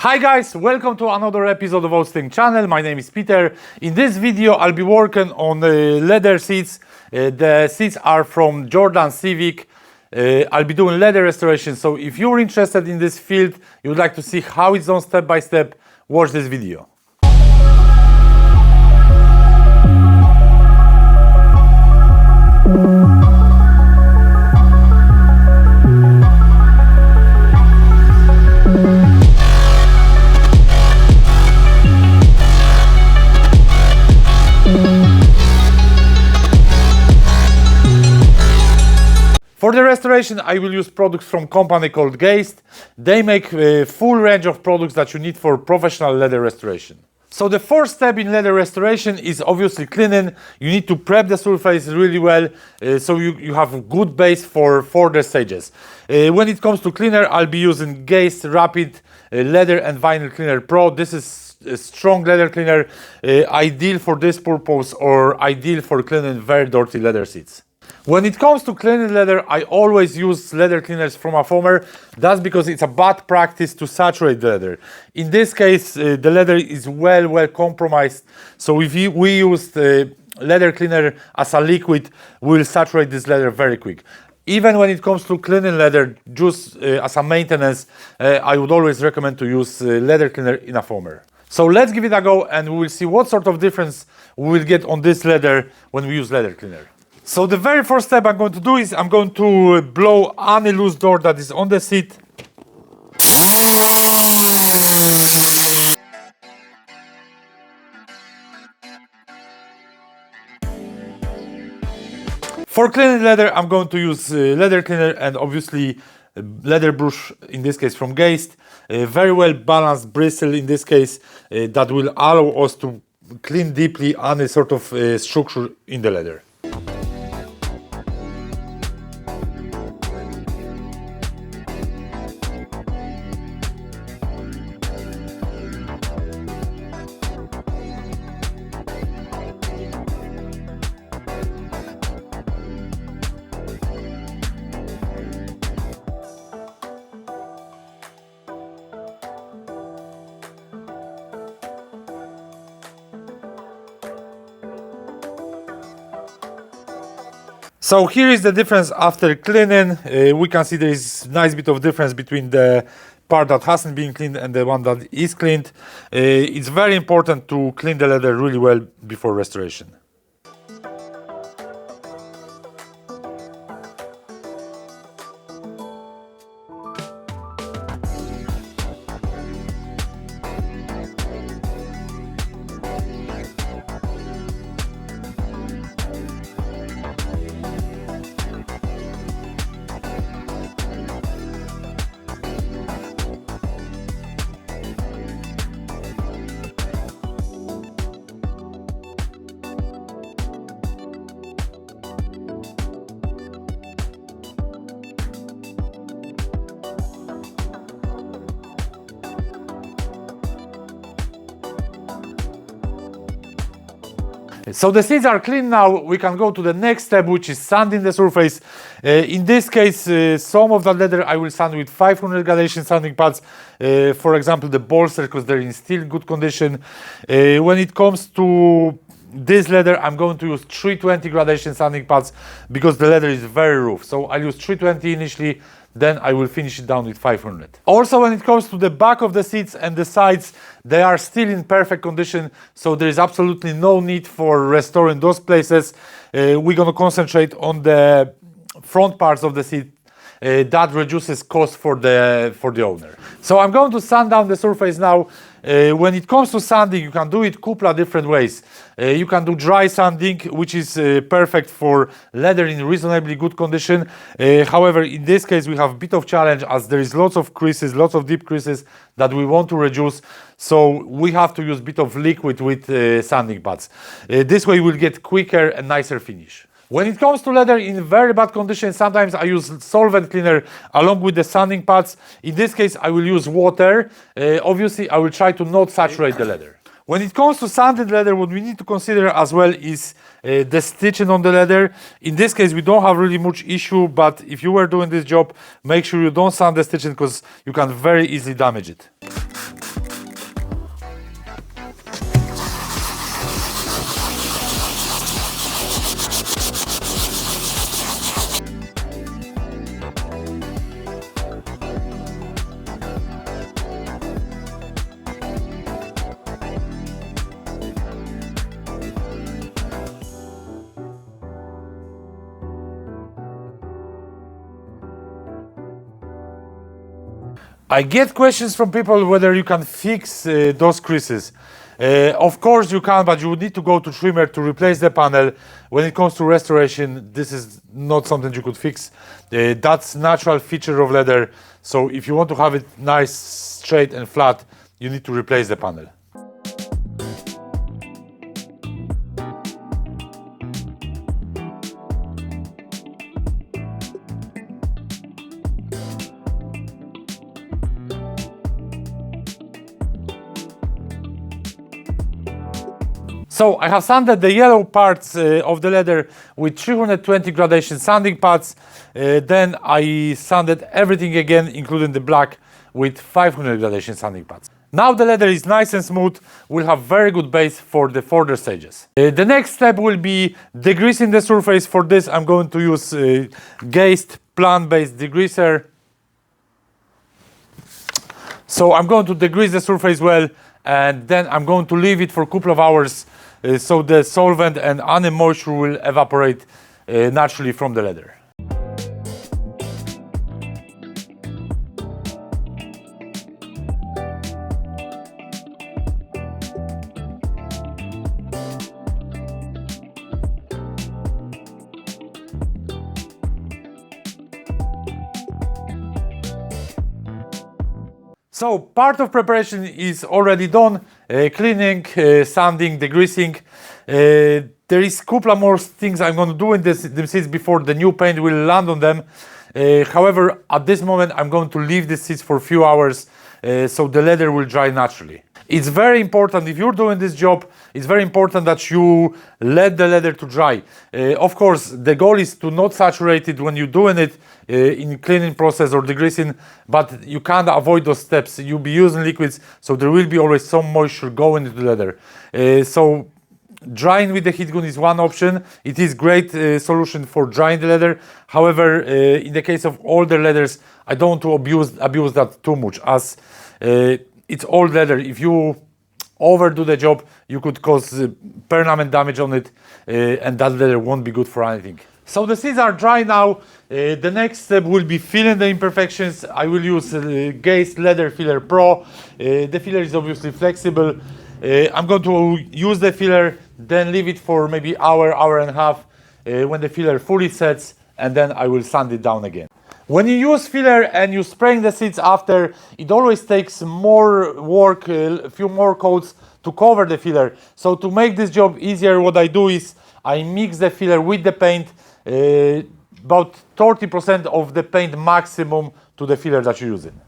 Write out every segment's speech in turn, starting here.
Hi guys, welcome to another episode of Hosting channel. My name is Peter. In this video I'll be working on leather seats. The seats are from Jordan Civic. I'll be doing leather restoration, so if you're interested in this field, you would like to see how it's done step by step, watch this video. For the restoration, I will use products from a company called Degreasing. They make a full range of products that you need for professional leather restoration. So the first step in leather restoration is obviously cleaning. You need to prep the surface really well so you have a good base for further stages. When it comes to cleaner, I'll be using Degreasing Rapid Leather and Vinyl Cleaner Pro. This is a strong leather cleaner, ideal for this purpose or ideal for cleaning very dirty leather seats. When it comes to cleaning leather, I always use leather cleaners from a foamer. That's because it's a bad practice to saturate the leather. In this case, the leather is well compromised. So if we use the leather cleaner as a liquid, we'll saturate this leather very quick. Even when it comes to cleaning leather, just as a maintenance, I would always recommend to use leather cleaner in a foamer. So let's give it a go and we will see what sort of difference we will get on this leather when we use leather cleaner. So the very first step I'm going to do is I'm going to blow any loose door that is on the seat. For cleaning leather, I'm going to use leather cleaner and obviously leather brush, in this case from Degreasing. Very well balanced bristle in this case that will allow us to clean deeply any sort of structure in the leather. So here is the difference after cleaning. We can see there is a nice bit of difference between the part that hasn't been cleaned and the one that is cleaned. It's very important to clean the leather really well before restoration. So the seats are clean now. We can go to the next step, which is sanding the surface. In this case, some of the leather I will sand with 500 gradation sanding pads. For example, the bolster, because they're in still good condition. When it comes to this leather, I'm going to use 320 gradation sanding pads because the leather is very rough. So I'll use 320 initially, then I will finish it down with 500. Also, when it comes to the back of the seats and the sides, they are still in perfect condition, so there is absolutely no need for restoring those places. We're going to concentrate on the front parts of the seat. That reduces cost for the owner. So I'm going to sand down the surface now. When it comes to sanding, you can do it a couple of different ways. You can do dry sanding, which is perfect for leather in reasonably good condition. However, in this case, we have a bit of challenge as there is lots of creases, lots of deep creases that we want to reduce. So we have to use a bit of liquid with sanding pads. This way we'll get quicker and nicer finish. When it comes to leather in very bad condition, sometimes I use solvent cleaner along with the sanding pads. In this case, I will use water. Obviously, I will try to not saturate the leather. When it comes to sanded leather, what we need to consider as well is the stitching on the leather. In this case, we don't have really much issue, but if you were doing this job, make sure you don't sand the stitching because you can very easily damage it. I get questions from people whether you can fix those creases. Of course you can, but you would need to go to trimmer to replace the panel. When it comes to restoration, this is not something you could fix. That's natural feature of leather. So if you want to have it nice, straight and flat, you need to replace the panel. So I have sanded the yellow parts of the leather with 320 gradation sanding pads. Then I sanded everything again, including the black, with 500 gradation sanding pads. Now the leather is nice and smooth. We'll have very good base for the further stages. The next step will be degreasing the surface. For this I'm going to use Geist plant-based degreaser. So I'm going to degrease the surface well, and then I'm going to leave it for a couple of hours so the solvent and any moisture will evaporate naturally from the leather. So part of preparation is already done, cleaning, sanding, degreasing. There is a couple of more things I'm going to do in the seats before the new paint will land on them. However, at this moment I'm going to leave the seats for a few hours so the leather will dry naturally. It's very important, if you're doing this job, it's very important that you let the leather to dry. Of course, the goal is to not saturate it when you're doing it in cleaning process or degreasing, but you can't avoid those steps. You'll be using liquids, so there will be always some moisture going into the leather. So drying with the heat gun is one option. It is great solution for drying the leather. However, in the case of older leathers, I don't want to abuse that too much, as it's old leather. If you overdo the job, you could cause permanent damage on it, and that leather won't be good for anything. So the seats are dry now. The next step will be filling the imperfections. I will use Geist Leather Filler Pro. The filler is obviously flexible. I'm going to use the filler, then leave it for maybe hour and a half when the filler fully sets, and then I will sand it down again. When you use filler and you spraying the seats after, it always takes more work, a few more coats to cover the filler. So to make this job easier, what I do is I mix the filler with the paint, about 30% of the paint maximum to the filler that you're using.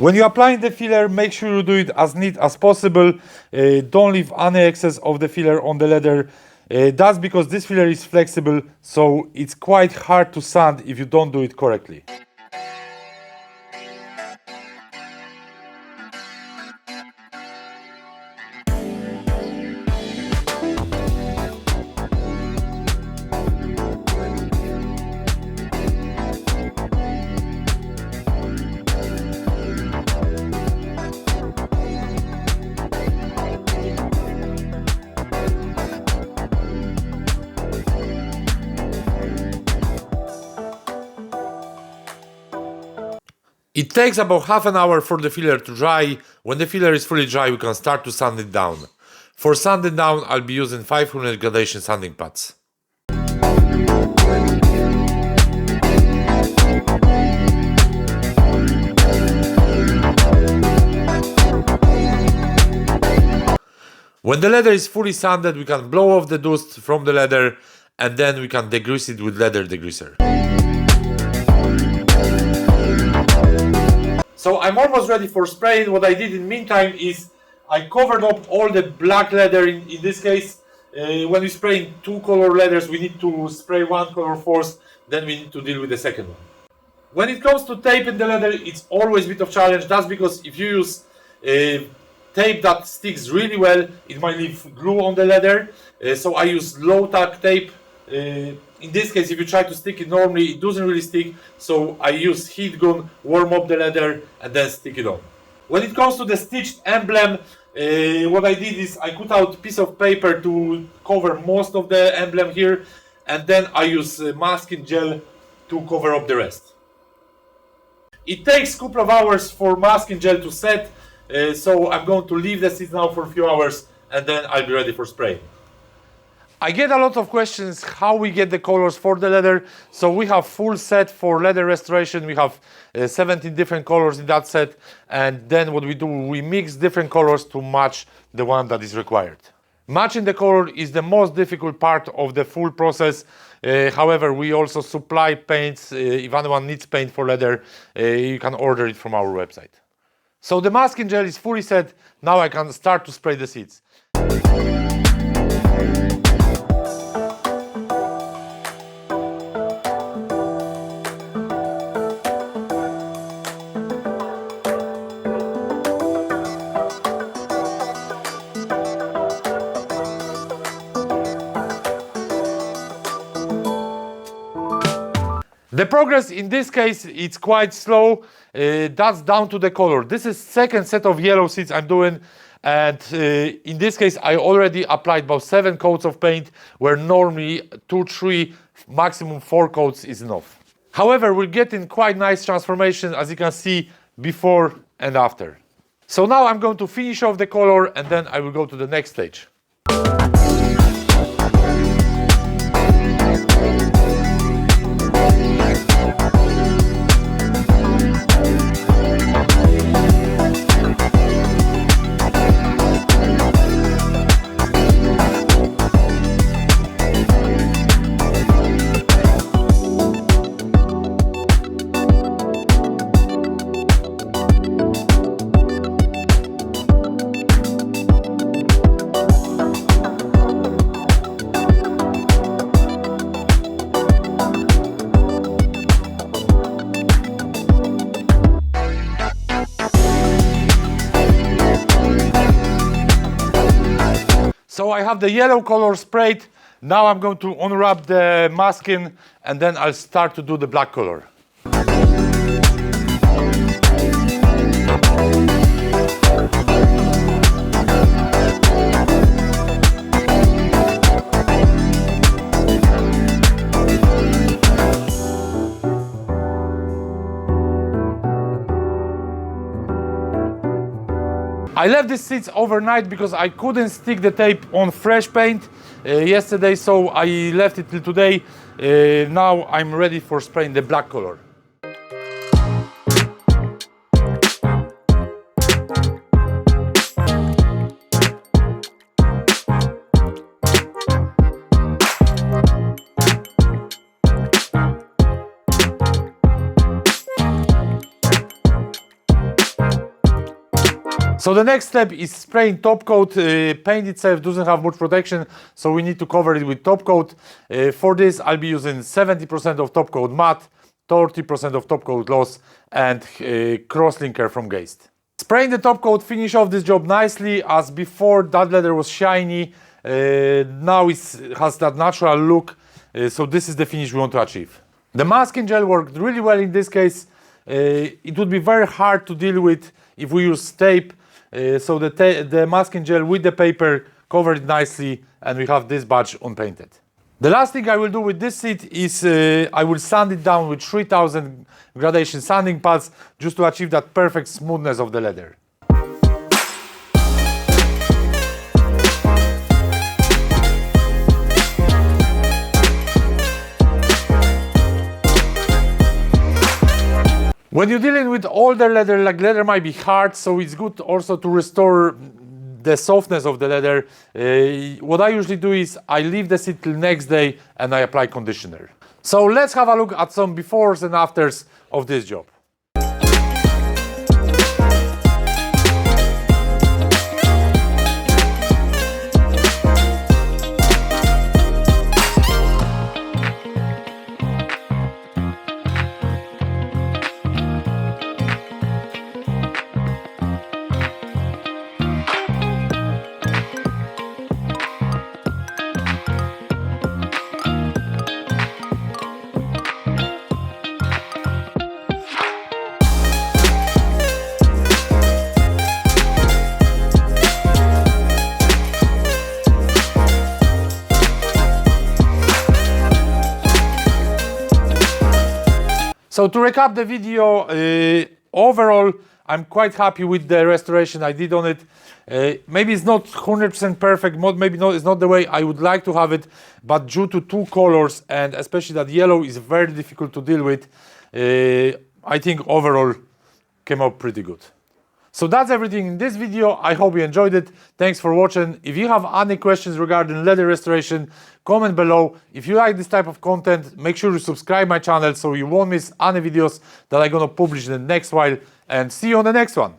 When you're applying the filler, make sure you do it as neat as possible. Don't leave any excess of the filler on the leather. That's because this filler is flexible, so it's quite hard to sand if you don't do it correctly. It takes about half an hour for the filler to dry. When the filler is fully dry, we can start to sand it down. For sanding down, I'll be using 500 gradation sanding pads. When the leather is fully sanded, we can blow off the dust from the leather, and then we can degrease it with leather degreaser. So I'm almost ready for spraying. What I did in the meantime is I covered up all the black leather. In this case, when we spray in two color leathers, we need to spray one color first, then we need to deal with the second one. When it comes to taping the leather, it's always a bit of a challenge. That's because if you use tape that sticks really well, it might leave glue on the leather. So I use low tack tape. In this case, if you try to stick it normally, it doesn't really stick. So I use heat gun, warm up the leather, and then stick it on. When it comes to the stitched emblem, what I did is I cut out a piece of paper to cover most of the emblem here, and then I use masking gel to cover up the rest. It takes a couple of hours for masking gel to set, so I'm going to leave the seats now for a few hours and then I'll be ready for spraying. I get a lot of questions how we get the colors for the leather. So we have full set for leather restoration. We have 17 different colors in that set, and then what we do, we mix different colors to match the one that is required. Matching the color is the most difficult part of the full process. However, we also supply paints. If anyone needs paint for leather, you can order it from our website. So the masking gel is fully set. Now I can start to spray the seats. The progress in this case, it's quite slow. That's down to the color. This is second set of yellow seats I'm doing, and in this case I already applied about 7 coats of paint, where normally 2, 3, maximum 4 coats is enough. However, we're getting quite nice transformation, as you can see, before and after. So now I'm going to finish off the color and then I will go to the next stage. So I have the yellow color sprayed. Now I'm going to unwrap the masking and then I'll start to do the black color. I left these seats overnight because I couldn't stick the tape on fresh paint yesterday, so I left it till today. Now I'm ready for spraying the black color. So the next step is spraying top coat. Paint itself doesn't have much protection, so we need to cover it with top coat. For this, I'll be using 70% of top coat matte, 30% of top coat gloss, and crosslinker from Geist. Spraying the top coat finish off this job nicely, as before that leather was shiny. Now it has that natural look, so this is the finish we want to achieve. The masking gel worked really well in this case. It would be very hard to deal with if we use tape. So the masking gel with the paper covered it nicely, and we have this badge unpainted. The last thing I will do with this seat is I will sand it down with 3000 gradation sanding pads just to achieve that perfect smoothness of the leather. When you're dealing with older leather, like leather might be hard, so it's good also to restore the softness of the leather. What I usually do is I leave the seat till next day and I apply conditioner. So let's have a look at some befores and afters of this job. So to recap the video, overall, I'm quite happy with the restoration I did on it. Maybe it's not 100% perfect, maybe it's not the way I would like to have it, but due to two colors, and especially that yellow is very difficult to deal with, I think overall came out pretty good. So that's everything in this video. I hope you enjoyed it. Thanks for watching. If you have any questions regarding leather restoration, comment below. If you like this type of content, make sure to subscribe my channel so you won't miss any videos that I'm gonna publish in the next while, and see you on the next one.